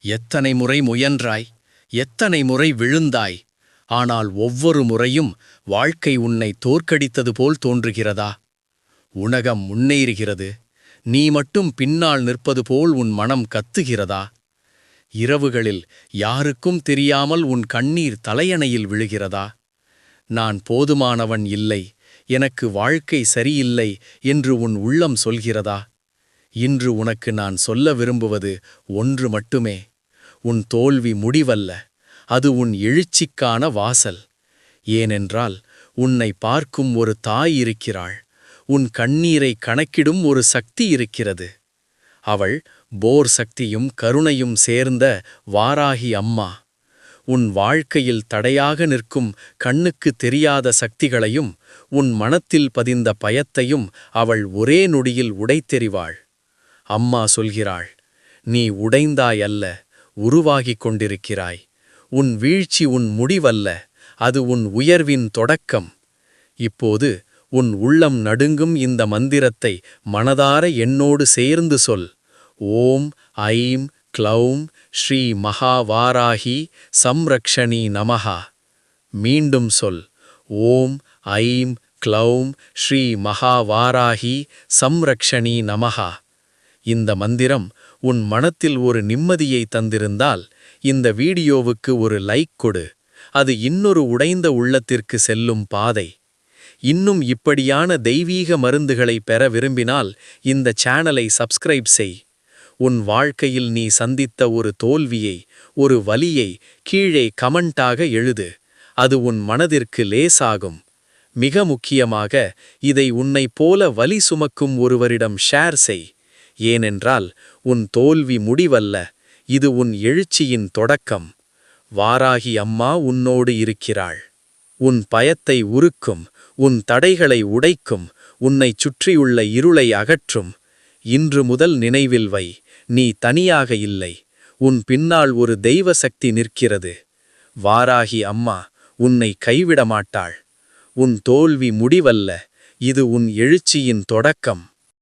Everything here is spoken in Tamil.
எத்தனை முறை முயன்றாய், எத்தனை முறை விழுந்தாய், ஆனால் ஒவ்வொரு முறையும் வாழ்க்கை உன்னை தோற்கடித்தது போல் தோன்றுகிறதா? உலகம் முன்னேறுகிறது, நீ மட்டும் பின்னால் நிற்பது போல் உன் மனம் கத்துகிறதா? இரவுகளில் யாருக்கும் தெரியாமல் உன் கண்ணீர் தலையணையில் விழுகிறதா? நான் போதுமானவன் இல்லை, எனக்கு வாழ்க்கை சரியில்லை என்று உன் உள்ளம் சொல்கிறதா? இன்று உனக்கு நான் சொல்ல விரும்புவது ஒன்று மட்டுமே. உன் தோல்வி முடிவல்ல, அது உன் எழுச்சிக்கான வாசல். ஏனென்றால் உன்னை பார்க்கும் ஒரு தாய் இருக்கிறாள், உன் கண்ணீரை கணக்கிடும் ஒரு சக்தி இருக்கிறது. அவள் போர் சக்தியும் கருணையும் சேர்ந்த வாராகி அம்மா. உன் வாழ்க்கையில் தடையாக நிற்கும் கண்ணுக்கு தெரியாத சக்திகளையும் உன் மனத்தில் பதிந்த பயத்தையும் அவள் ஒரே நொடியில் உடைத்தெறிவாள். அம்மா சொல்கிறாள், நீ உடைந்தாய் அல்ல, உருவாகிக் கொண்டிருக்கிறாய். உன் வீழ்ச்சி உன் முடிவல்ல, அது உன் உயர்வின் தொடக்கம். இப்போது உன் உள்ளம் நடுங்கும் இந்த மந்திரத்தை மனதார என்னோடு சேர்ந்து சொல். ஓம் ஐம் க்ளௌம் ஸ்ரீ மகாவாராகி சம்ரக்ஷணி நமஹா. மீண்டும் சொல். ஓம் ஐம் க்ளௌம் ஸ்ரீ மகாவாராகி சம்ரக்ஷணி நமஹா. இந்த மந்திரம் உன் மனத்தில் ஒரு நிம்மதியை தந்திருந்தால் இந்த வீடியோவுக்கு ஒரு லைக் கொடு. அது இன்னொரு உடைந்த உள்ளத்திற்கு செல்லும் பாதை. இன்னும் இப்படியான தெய்வீக மருந்துகளை பெற விரும்பினால் இந்த சேனலை சப்ஸ்கிரைப் செய். உன் வாழ்க்கையில் நீ சந்தித்த ஒரு தோல்வியை, ஒரு வலியை கீழே கமெண்டாக எழுது. அது உன் மனதிற்கு லேசாகும். மிக முக்கியமாக இதை உன்னைப் போல வலி சுமக்கும் ஒருவரிடம் ஷேர் செய். ஏனென்றால் உன் தோல்வி முடிவல்ல, இது உன் எழுச்சியின் தொடக்கம். வாராகி அம்மா உன்னோடு இருக்கிறாள். உன் பயத்தை உருக்கும், உன் தடைகளை உடைக்கும், உன்னைச் சுற்றியுள்ள இருளை அகற்றும். இன்று முதல் நினைவில் வை, நீ தனியாக இல்லை. உன் பின்னால் ஒரு தெய்வ சக்தி நிற்கிறது. வாராகி அம்மா உன்னை கைவிட மாட்டாள். உன் தோல்வி முடிவல்ல, இது உன் எழுச்சியின் தொடக்கம்.